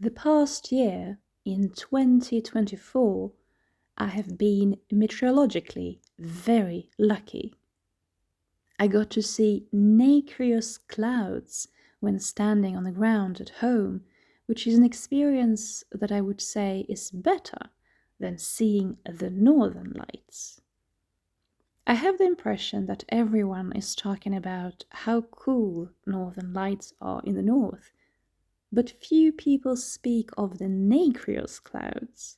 The past year, in 2024, I have been meteorologically very lucky. I got to see nacreous clouds when standing on the ground at home, which is an experience that I would say is better than seeing the northern lights. I have the impression that everyone is talking about how cool northern lights are in the north, but few people speak of the nacreous clouds.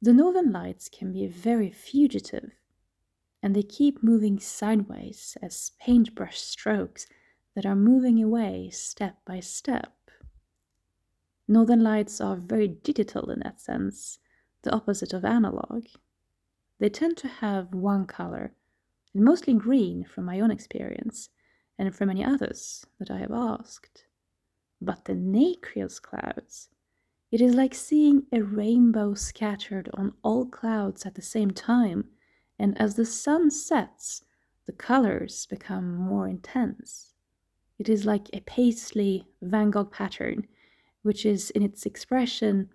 The northern lights can be very fugitive, and they keep moving sideways as paintbrush strokes that are moving away step by step. Northern lights are very digital in that sense, the opposite of analog. They tend to have one color, and mostly green from my own experience, and from many others that I have asked. But the nacreous clouds, it is like seeing a rainbow scattered on all clouds at the same time, and as the sun sets, the colors become more intense. It is like a paisley Van Gogh pattern, which is in its expression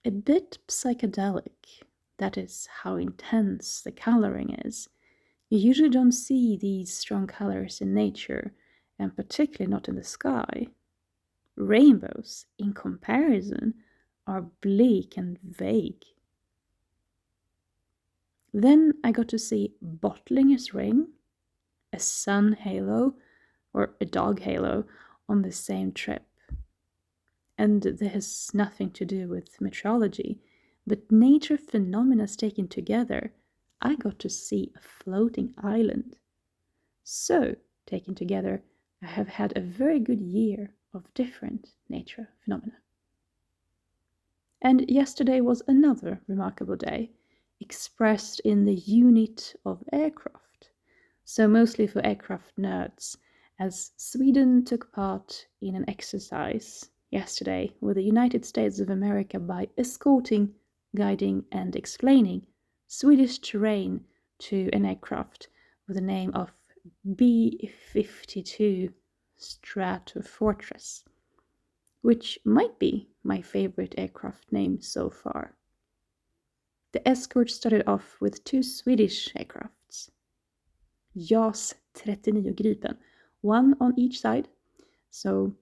a bit psychedelic. That is how intense the coloring is. You usually don't see these strong colors in nature, and particularly not in the sky. Rainbows, in comparison, are bleak and vague. Then I got to see Bottlinger's ring, a sun halo, or a dog halo on the same trip. And this has nothing to do with meteorology, but nature phenomena taken together, I got to see a floating island. So, taken together, I have had a very good year of different nature phenomena. And yesterday was another remarkable day, expressed in the unit of aircraft. So mostly for aircraft nerds, as Sweden took part in an exercise yesterday with the United States of America by escorting, guiding and explaining Swedish terrain to an aircraft with the name of B-52 Stratofortress, which might be my favorite aircraft name so far. The escort started off with two Swedish aircrafts, JAS 39 Gripen, one on each side, so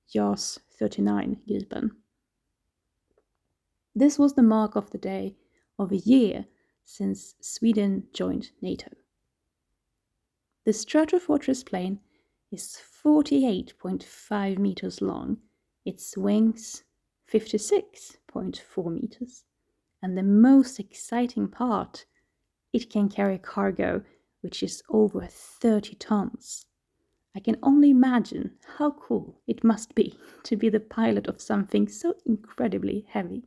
JAS 39 Gripen. This was the mark of the day of a year since Sweden joined NATO. The Stratofortress plane is 48.5 meters long, its wings 56.4 meters, and the most exciting part, it can carry cargo which is over 30 tons. I can only imagine how cool it must be to be the pilot of something so incredibly heavy.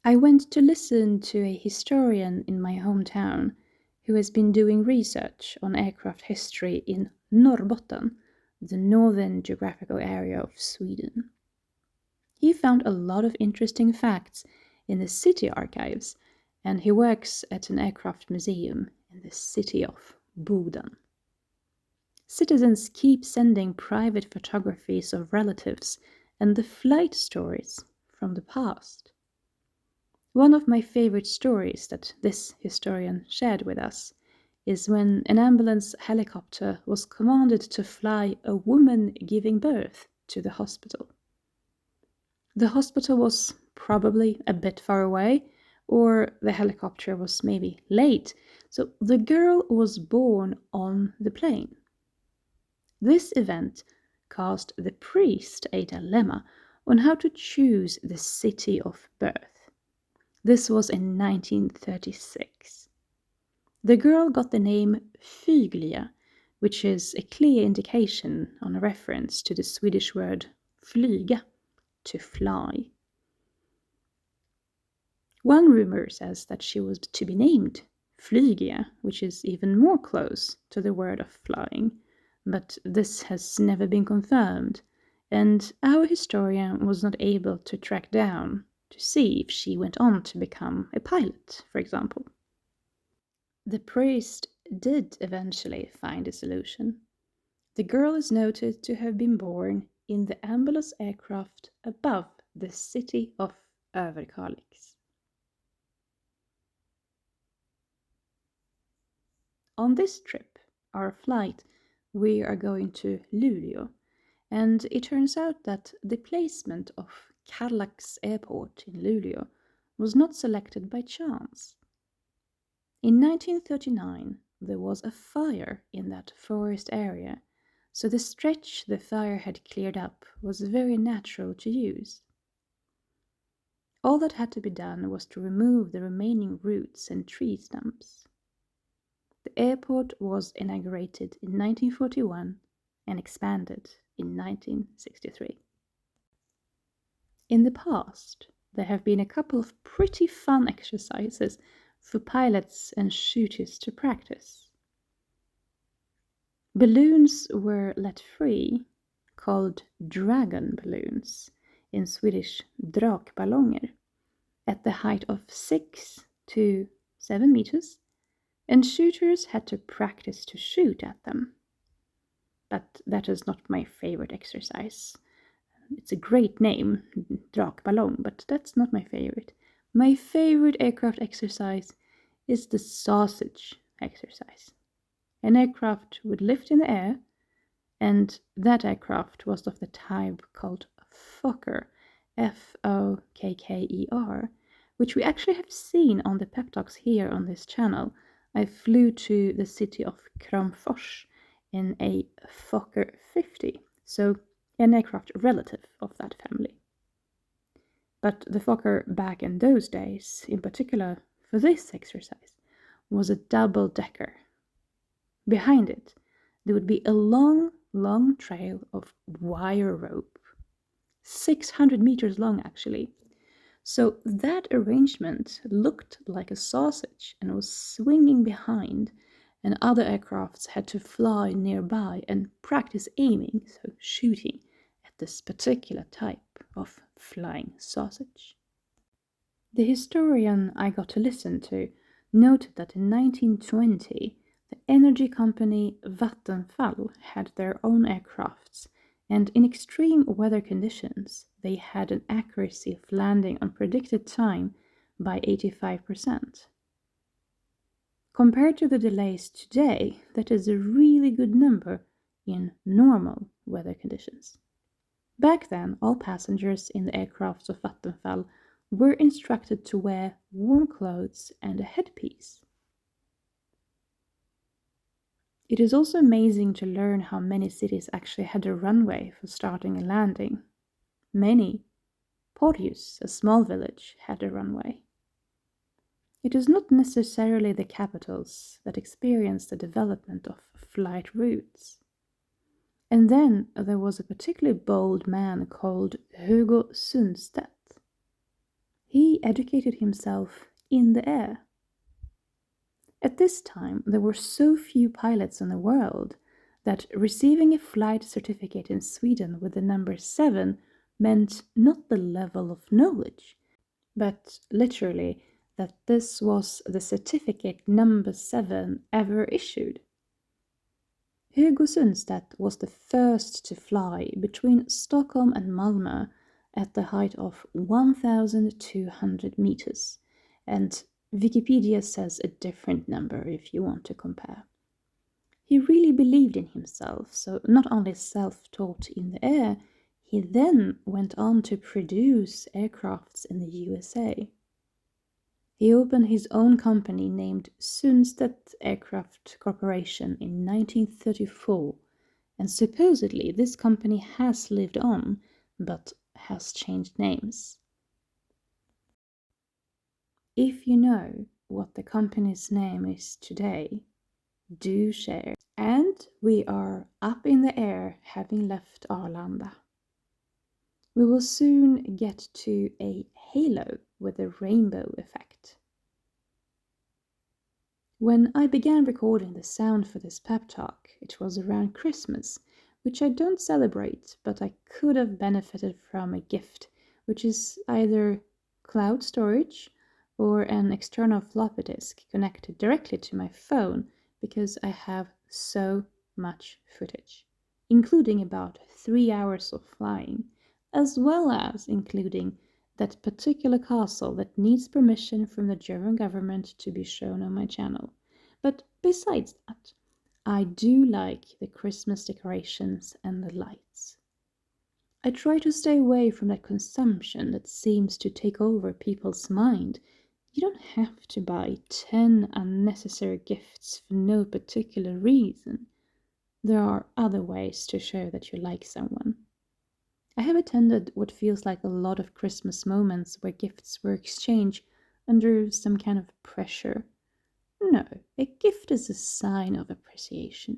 I went to listen to a historian in my hometown who has been doing research on aircraft history in Norrbotten, the northern geographical area of Sweden. He found a lot of interesting facts in the city archives, and he works at an aircraft museum in the city of Boden. Citizens keep sending private photographies of relatives and the flight stories from the past. One of my favorite stories that this historian shared with us is when an ambulance helicopter was commanded to fly a woman giving birth to the hospital. The hospital was probably a bit far away, or the helicopter was maybe late, so the girl was born on the plane. This event caused the priest a dilemma on how to choose the city of birth. This was in 1936. The girl got the name Flygia, which is a clear indication on a reference to the Swedish word flyga, to fly. One rumor says that she was to be named Flygia, which is even more close to the word of flying, but this has never been confirmed, and our historian was not able to track down to see if she went on to become a pilot, for example. The priest did eventually find a solution. The girl is noted to have been born in the ambulance aircraft above the city of Överkalix. On this trip, our flight, we are going to Luleå, and it turns out that the placement of Kallax Airport in Luleå was not selected by chance. In 1939, there was a fire in that forest area, so the stretch the fire had cleared up was very natural to use. All that had to be done was to remove the remaining roots and tree stumps. The airport was inaugurated in 1941 and expanded in 1963. In the past, there have been a couple of pretty fun exercises for pilots and shooters to practice. Balloons were let free, called dragon balloons, in Swedish drakballonger, at the height of 6 to 7 meters, and shooters had to practice to shoot at them. But that is not my favorite exercise. It's a great name, drakballong, but that's not my favorite. My favorite aircraft exercise is the sausage exercise. An aircraft would lift in the air, and that aircraft was of the type called Fokker, F-O-K-K-E-R, which we actually have seen on the Peptalks here on this channel. I flew to the city of Kramfors in a Fokker 50, so an aircraft relative of that family. But the Fokker back in those days, in particular for this exercise, was a double-decker. Behind it, there would be a long, long trail of wire rope, 600 meters long actually. So that arrangement looked like a sausage and was swinging behind, and other aircrafts had to fly nearby and practice aiming, so shooting, at this particular type of flying sausage. The historian I got to listen to noted that in 1920, the energy company Vattenfall had their own aircrafts, and in extreme weather conditions, they had an accuracy of landing on predicted time by 85%. Compared to the delays today, that is a really good number in normal weather conditions. Back then, all passengers in the aircrafts of Vattenfall were instructed to wear warm clothes and a headpiece. It is also amazing to learn how many cities actually had a runway for starting and landing. Many. Porjus, a small village, had a runway. It is not necessarily the capitals that experience the development of flight routes. And then there was a particularly bold man called Hugo Sundstedt. He educated himself in the air. At this time, there were so few pilots in the world that receiving a flight certificate in Sweden with the number 7 meant not the level of knowledge, but literally that this was the certificate number 7 ever issued. Hugo Sundstedt was the first to fly between Stockholm and Malmö at the height of 1,200 meters, and Wikipedia says a different number if you want to compare. He really believed in himself, so not only self-taught in the air, he then went on to produce aircrafts in the USA. He opened his own company named Sundstedt Aircraft Corporation in 1934, and supposedly this company has lived on, but has changed names. If you know what the company's name is today, do share. And we are up in the air, having left Arlanda. We will soon get to a halo with a rainbow effect. When I began recording the sound for this pep talk, it was around Christmas, which I don't celebrate, but I could have benefited from a gift, which is either cloud storage or an external floppy disk connected directly to my phone, because I have so much footage. including about 3 hours of flying, as well as including that particular castle that needs permission from the German government to be shown on my channel. But besides that, I do like the Christmas decorations and the lights. I try to stay away from that consumption that seems to take over people's mind. You don't have to buy 10 unnecessary gifts for no particular reason. There are other ways to show that you like someone. I have attended what feels like a lot of Christmas moments where gifts were exchanged under some kind of pressure. No, a gift is a sign of appreciation.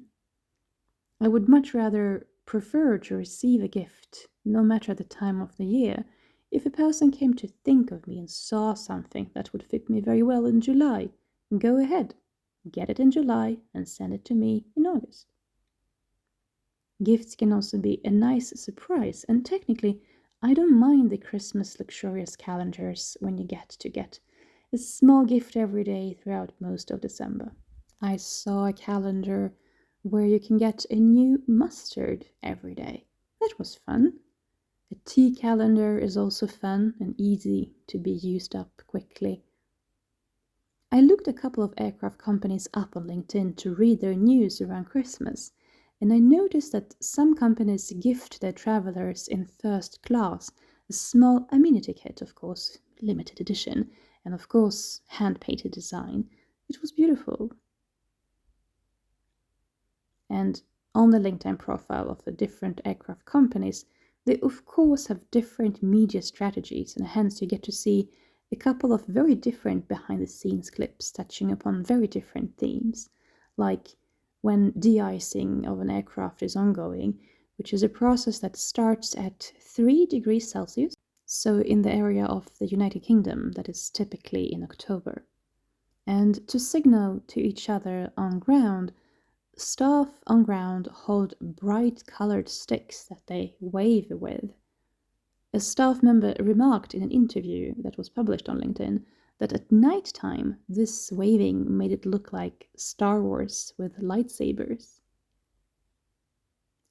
I would much rather prefer to receive a gift, no matter the time of the year, if a person came to think of me and saw something that would fit me very well in July. Go ahead, get it in July and send it to me in August. Gifts can also be a nice surprise, and technically, I don't mind the Christmas luxurious calendars when you get a small gift every day throughout most of December. I saw a calendar where you can get a new mustard every day. That was fun. A tea calendar is also fun and easy to be used up quickly. I looked a couple of aircraft companies up on LinkedIn to read their news around Christmas, and I noticed that some companies gift their travelers in first class a small amenity kit, of course, limited edition, and of course, hand-painted design. It was beautiful. And on the LinkedIn profile of the different aircraft companies, they of course have different media strategies, and hence you get to see a couple of very different behind-the-scenes clips touching upon very different themes, like when de-icing of an aircraft is ongoing, which is a process that starts at 3 degrees Celsius, so in the area of the United Kingdom, that is typically in October. And to signal to each other on ground, staff on ground hold bright colored sticks that they wave with. A staff member remarked in an interview that was published on LinkedIn that at night time this waving made it look like Star Wars with lightsabers.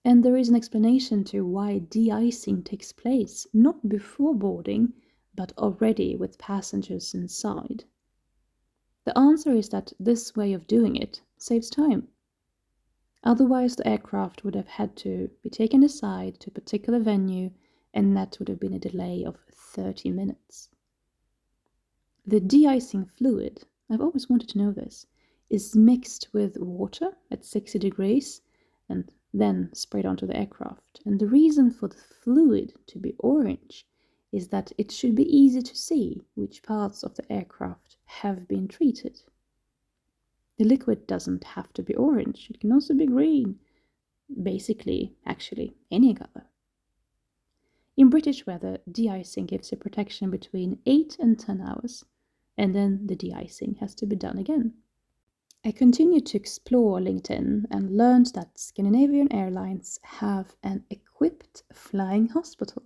And there is an explanation to why de-icing takes place not before boarding, but already with passengers inside. The answer is that this way of doing it saves time. Otherwise, the aircraft would have had to be taken aside to a particular venue, and that would have been a delay of 30 minutes. The de-icing fluid, I've always wanted to know this, is mixed with water at 60 degrees and then sprayed onto the aircraft. And the reason for the fluid to be orange is that it should be easy to see which parts of the aircraft have been treated. The liquid doesn't have to be orange, it can also be green. Basically, actually, any color. In British weather, de-icing gives a protection between 8 and 10 hours, and then the de-icing has to be done again. I continued to explore LinkedIn and learned that Scandinavian Airlines have an equipped flying hospital,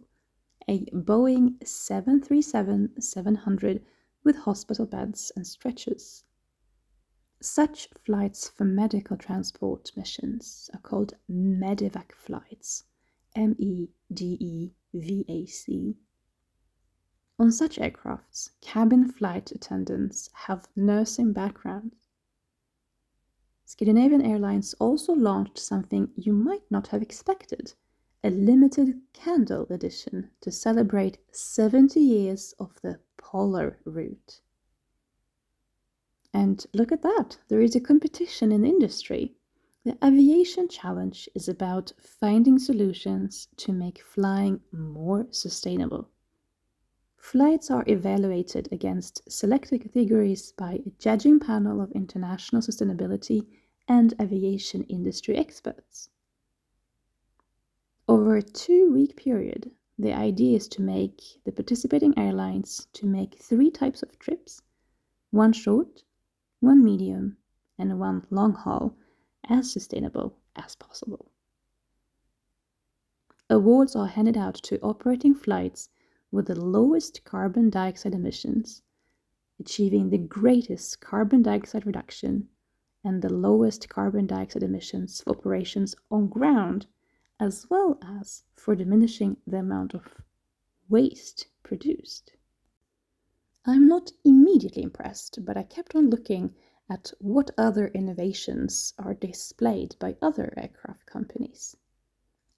a Boeing 737-700 with hospital beds and stretchers. Such flights for medical transport missions are called medevac flights, MEDEVAC. On such aircrafts, cabin flight attendants have nursing backgrounds. Scandinavian Airlines also launched something you might not have expected, a limited candle edition to celebrate 70 years of the polar route. And look at that, there is a competition in the industry. The Aviation Challenge is about finding solutions to make flying more sustainable. Flights are evaluated against selected categories by a judging panel of international sustainability and aviation industry experts. Over a 2-week period, the idea is to make the participating airlines to make 3 types of trips, one short, one medium, and one long haul, as sustainable as possible. Awards are handed out to operating flights with the lowest carbon dioxide emissions, achieving the greatest carbon dioxide reduction and the lowest carbon dioxide emissions for operations on ground as well as for diminishing the amount of waste produced. I'm not immediately impressed, but I kept on looking at what other innovations are displayed by other aircraft companies.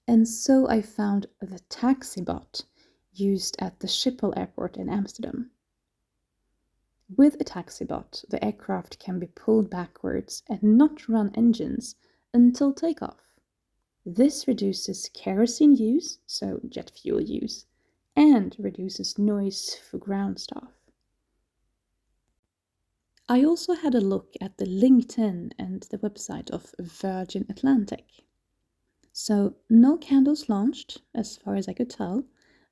And so I found the taxi bot used at the Schiphol airport in Amsterdam. With a taxi bot, the aircraft can be pulled backwards and not run engines until takeoff. This reduces kerosene use, so jet fuel use, and reduces noise for ground staff. I also had a look at the LinkedIn and the website of Virgin Atlantic. So no candles launched, as far as I could tell,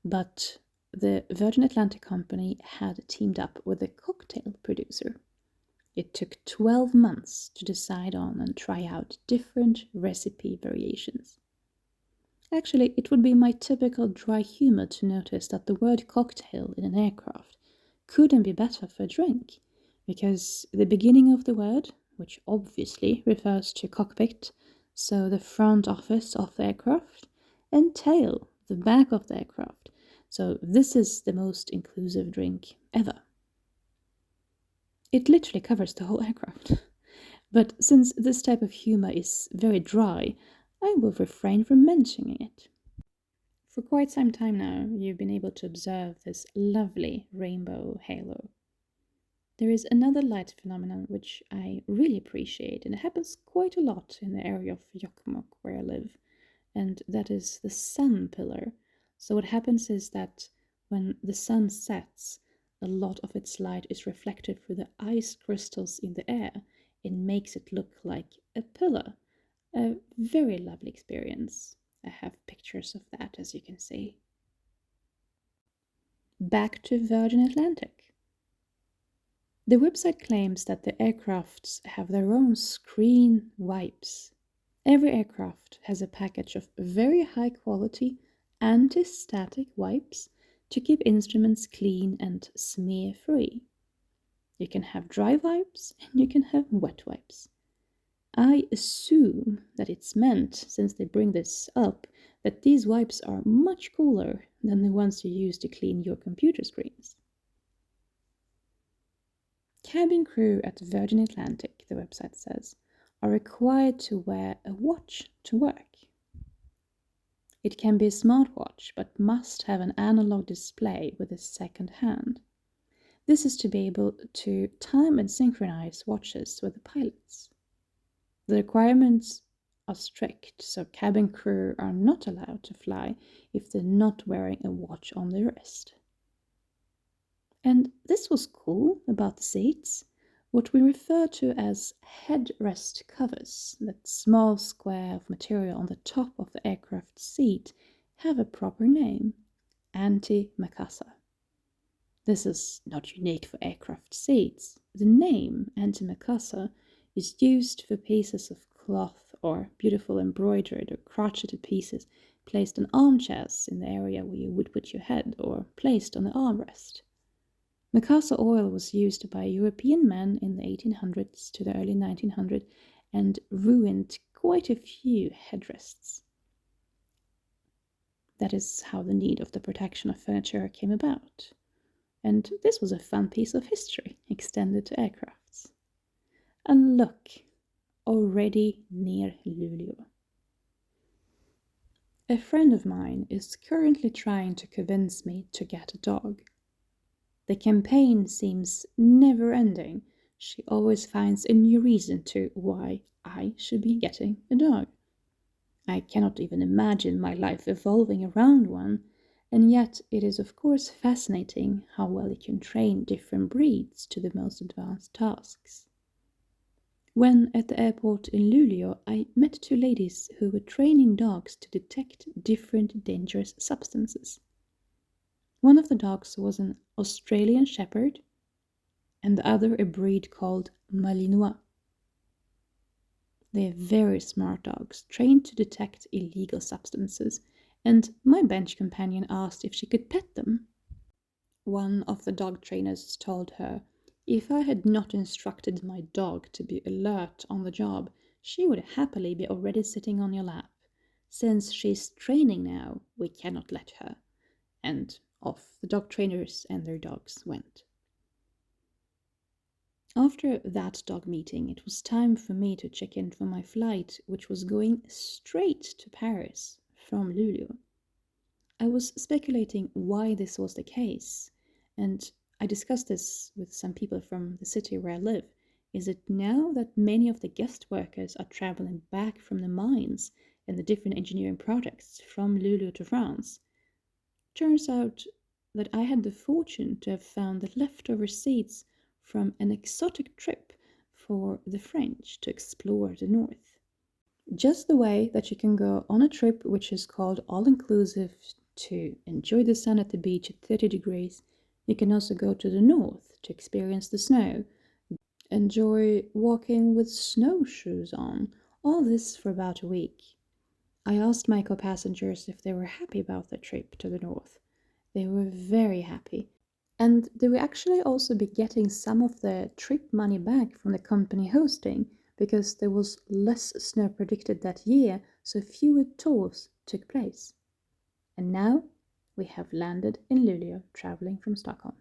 but the Virgin Atlantic company had teamed up with a cocktail producer. It took 12 months to decide on and try out different recipe variations. Actually, it would be my typical dry humor to notice that the word cocktail in an aircraft couldn't be better for a drink, because the beginning of the word, which obviously refers to cockpit, so the front office of the aircraft, and tail, the back of the aircraft, so this is the most inclusive drink ever. It literally covers the whole aircraft. But since this type of humor is very dry, I will refrain from mentioning it. For quite some time now, you've been able to observe this lovely rainbow halo. There is another light phenomenon which I really appreciate, and it happens quite a lot in the area of Jokkmokk where I live, and that is the sun pillar. So what happens is that when the sun sets, a lot of its light is reflected through the ice crystals in the air and makes it look like a pillar. A very lovely experience. I have pictures of that, as you can see. Back to Virgin Atlantic. The website claims that the aircrafts have their own screen wipes. Every aircraft has a package of very high quality anti-static wipes to keep instruments clean and smear free. You can have dry wipes and you can have wet wipes. I assume that it's meant, since they bring this up, that these wipes are much cooler than the ones you use to clean your computer screens. Cabin crew at Virgin Atlantic, the website says, are required to wear a watch to work. It can be a smartwatch, but must have an analog display with a second hand. This is to be able to time and synchronize watches with the pilots. The requirements are strict, so cabin crew are not allowed to fly if they're not wearing a watch on their wrist. And this was cool about the seats, what we refer to as headrest covers, that small square of material on the top of the aircraft seat, have a proper name: antimacassar. This is not unique for aircraft seats. The name antimacassar is used for pieces of cloth or beautiful embroidered or crocheted pieces placed on armchairs in the area where you would put your head, or placed on the armrest. Macassar oil was used by European men in the 1800s to the early 1900s and ruined quite a few headrests. That is how the need of the protection of furniture came about. And this was a fun piece of history extended to aircrafts. And look, already near Luleå. A friend of mine is currently trying to convince me to get a dog. The campaign seems never ending. She always finds a new reason to why I should be getting a dog. I cannot even imagine my life evolving around one, and yet it is of course fascinating how well you can train different breeds to the most advanced tasks. When at the airport in Luleå, I met two ladies who were training dogs to detect different dangerous substances. One of the dogs was an Australian Shepherd, and the other a breed called Malinois. They are very smart dogs, trained to detect illegal substances, and my bench companion asked if she could pet them. One of the dog trainers told her, if I had not instructed my dog to be alert on the job, she would happily be already sitting on your lap. Since she's training now, we cannot let her. And off the dog trainers and their dogs went. After that dog meeting, it was time for me to check in for my flight, which was going straight to Paris from Luleå. I was speculating why this was the case, and I discussed this with some people from the city where I live. Is it now that many of the guest workers are traveling back from the mines and the different engineering projects from Luleå to France? Turns out that I had the fortune to have found the leftover seeds from an exotic trip for the French to explore the north. Just the way that you can go on a trip which is called all-inclusive to enjoy the sun at the beach at 30 degrees, you can also go to the north to experience the snow, enjoy walking with snowshoes on, all this for about a week. I asked my co-passengers if they were happy about the trip to the north. They were very happy. And they will actually also be getting some of the trip money back from the company hosting because there was less snow predicted that year, so fewer tours took place. And now we have landed in Luleå, traveling from Stockholm.